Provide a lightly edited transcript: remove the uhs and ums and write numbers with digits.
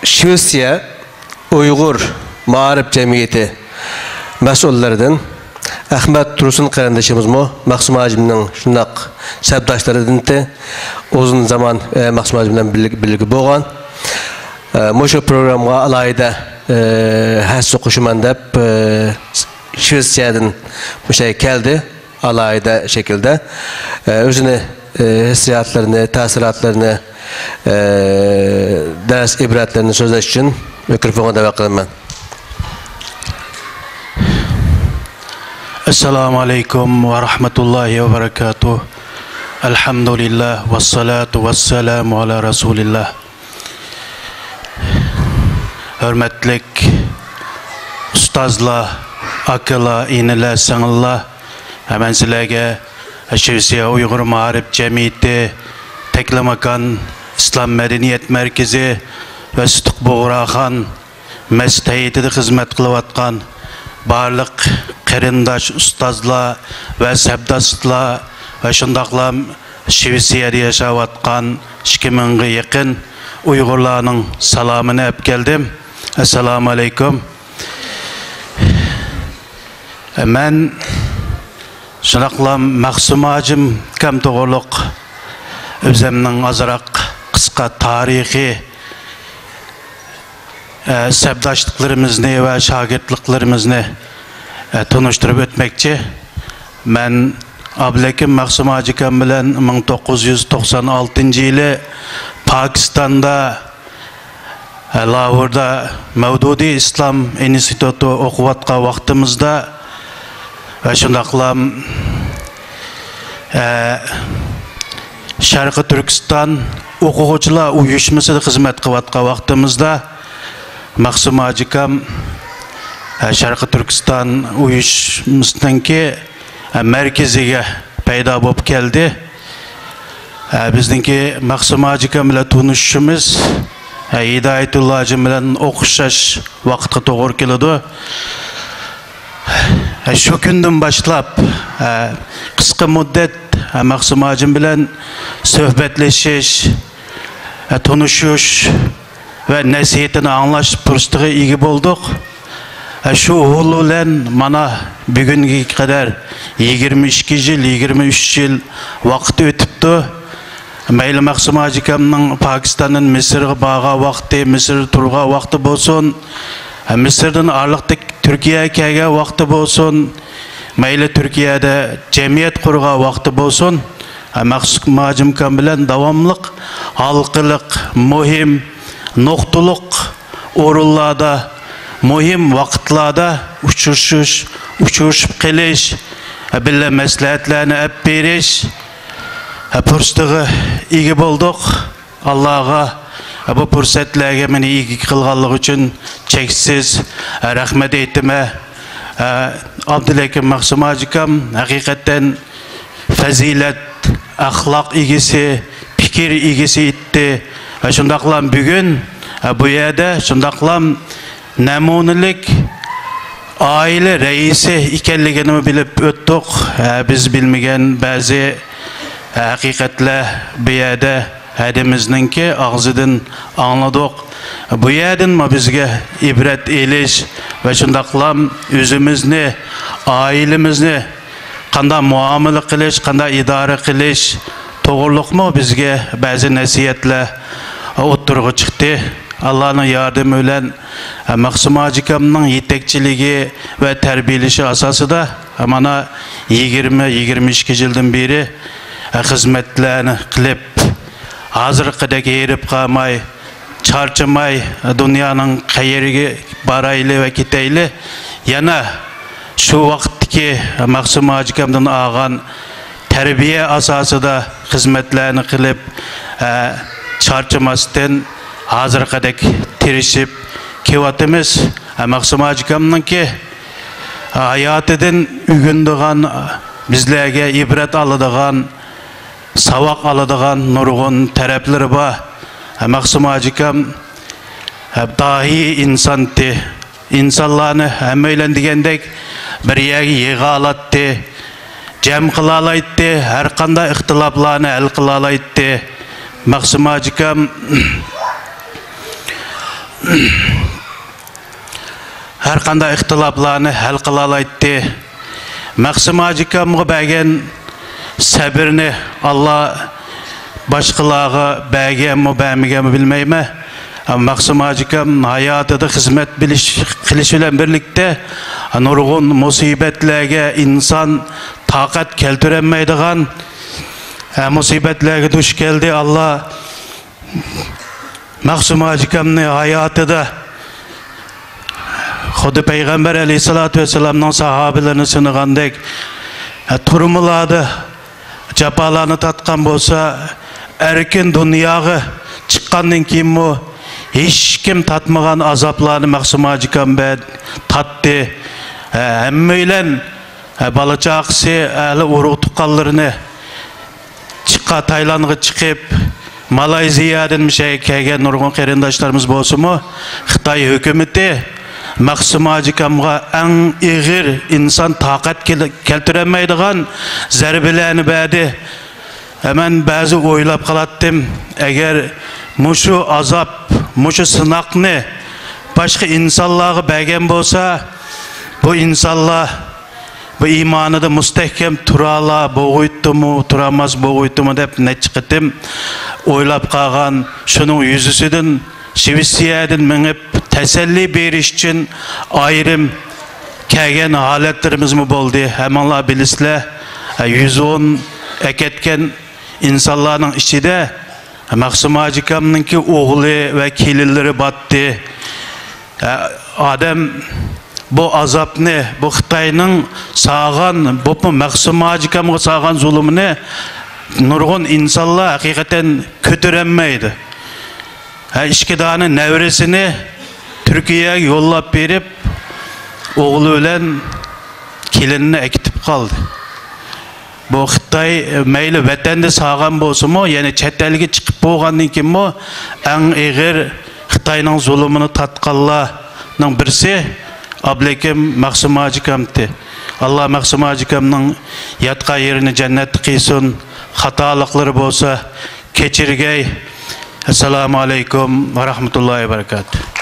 Şvetsiya Uyghur Ma'arif Cemiyeti mas'ullaridan Ahmet Tursun qarindoshimizmi Maqsum Hajimning shunaq sabdoshlaridan uzun zaman Maqsum Hajim bilan birga bo'lgan. Mushu programga alayda hassa qo'shiman deb Shvetsiyadan mushay keldi alayda şekilde o'zini hissiyatlarını, ta'sirotlarini, ders ibretlerini so'zlash uchun mikrofona da'vat qilaman. Assalomu alaykum va rahmatullohi va barakatuh. Alhamdulillah va salatu vassalamu ala rasulillah. Hürmetlik ustozlar, akalar, inilar, singillar, hemen sizlarga Shvetsiya Uyg'ur Ma'arif Cemiyeti, Teklamakan İslam Medeniyet Merkezi ve Sıtık Boğraxan mesleğinde hizmet kılıvatkan barlık qarindosh ustozlar ve sabdoslar ve şundaqlar Shvetsiyada yaşayotgan 2000'ga yakın Uyg'urlarning salomini olib keldim. Assalomu alaykum. Men şunaqlam Maqsum Hajim kam to'g'riliq o'zimning azroq qisqa tarixiy sabdoshliklarimizni va shogirdliklarimizni tanishtirib o'tmoqchi. Men Ablekim Maqsum Hajim bilan 1996-yili Pakistan'da Lahorda Mevdudi İslam İnstitutu o'qiyotgan vaqtimizda ve şundaqlam Sharqi Turkiston o'quvchilar uyushmasida xizmat qilayotgan vaqtimizda Maqsum Hajim Sharqi Turkiston uyushmasidagi markaziga paydo bo'lib keldi. Bizningki Maqsum Hajim bilan tanishishimiz Hidayatulloh Hajim bilan o'xshash vaqtga to'g'ri keladi. Şu günden başlap kısa müddet Maqsum Hajim bilan sohbetleşiş, tanışış ve nasihatini anlaş fırsatına ega bulduk. Şu yol bilan mana bugunga kadar 22 yil, 23 yil vaqt o'tibdi. Mayli Maqsum Hajimning Pakistandan Misrga borgan vaqti, Misr turgan vaqti bo'lsin, Misrdan arliqdek Türkiye'ye kelgan vaqti bo'lsin, mayli Türkiye'de cemiyet qurgan vaqti bo'lsin, Maqsum Hajim bilan davomliq halqiliq, muhim, nuqtaliq o'rinlarda, muhim vaqtlarda uchrashib qilish, birga maslahatlarni olib berish fursatiga ega bo'ldik. Allohga bu fursatlarga meni ega qilganligi uchun cheksiz rahmat aytaman. Abdulakim Maqsum Hajim haqiqatan fazilat, axloq egasi, fikr egasi etdi. Va shundaqlam bugun bu yerda shundaqlam namunalik oila raisi ekanligini bilib o'tdik. Biz bilmagan ba'zi haqiqatlar bu yerda hadimizningki ağzıdan anladık. Bu yerden mi bizge ibret eliş ve şundaqlam özümüzni, ailemizni qanday muamele qilish, qanday idora qilish to'g'riliq mı bizge bazı nasihatlar o'ttirg'i chiqdi. Allah'ın yardımı bilan Maqsum Hajimning yetakchiligi ve tarbiyalashi asosida mana 20-22 yildan beri xizmatlarni qilib hazırlıkta erip qalmay, charchamay dünyanın qayeriga barayli ve kitayli yana şu vaqtki Maqsum Hajimdan olgan tarbiya asosida xizmatlarni qilib charchamasdan hazırlıkdek tirishib kelayotimiz. Maqsum Hajimningki hayotidan o'rganadigan, bizlarga ibrat oladigan, savaq aladigan nurg'un taraflari bor. Maqsum Hajim dahi insonti, insonlarni hammaylar degandek bir yerga yig'a oladi, jam qila oladi, har qanday ixtiloflarni hal qila oladi. Maqsum Hajim Her qanday ixtilaflarni hal qila oladi. Maqsim Ajikamga bergan sabrni Allah başqalarga berganmi, bermaganmi bilmayman. Maqsim Ajikam hayotida xizmat qilish bilan birlikda nurg'un musibatlarga inson taqat keltirolmaydigan musibatlarga duch keldi. Allah Maqsim Ajikamni hayotida Xuddi Payg'ambar alayhisolatu vasallamning sahobilarini sinagandek turmularda jafalarni tatgan bo'lsa, erkin dunyoga chiqqandan keyin hech kim tatmagan azoblarni Maqsim Ajikam tatdi. Hamma bilan bola chaqasi, ahli urug' tuqqanlarini chiqqa Taylandga chiqib, Malayziyadan kelgan nurg'un qarindoshlarimiz bo'lsa-mu, Xitoy hukumati Maqsim Ajikamga eng ig'ir inson taqat keltirolmaydigan zarbalarni berdi. Hemen ba'zi o'ylab qolatdim, agar mushu azob, mushu sinoqni boshqa insonlarga bergan bo'lsa, bu insonlar bu iymonida mustahkam turala bo'g'oydimi, turamas bo'g'oydimi deb nechiqitim o'ylab qolgan. Shuning yuzisidan Shvetsiyadan minib təsəlli beriş üçün ayrım kelgan holatlarimiz bo'ldi. Hammalar bilisizlar, 110 aketgan insonlarning ichida Maqsim Ajikamninki o'g'li va kelinlari batdi. Adam bu azobni, bu Xitoyning sağan, bu Maqsim Ajikamga sağan zulmini nurg'un insonlar haqiqatan ko'tarolmaydi. İşkidanı nevresini Türkiye'ye yollab berip oğlu bilen kelinini ekitip kaldı. Bu Xitoy meyli vatanda sağan bolsa-mu, yani chet elga chiqib bo'lgandan keyin eng ig'ir Xitoyning zulmini tatqanlarning birisi Ablekim Maqsim Ajikamdi. Allah Maqsim Ajikamning yatgan yerini jannatga qilsin. Xatoliklari bo'lsa kechirgay. Assalamu alaikum wa rahmatullahi wa barakatuh.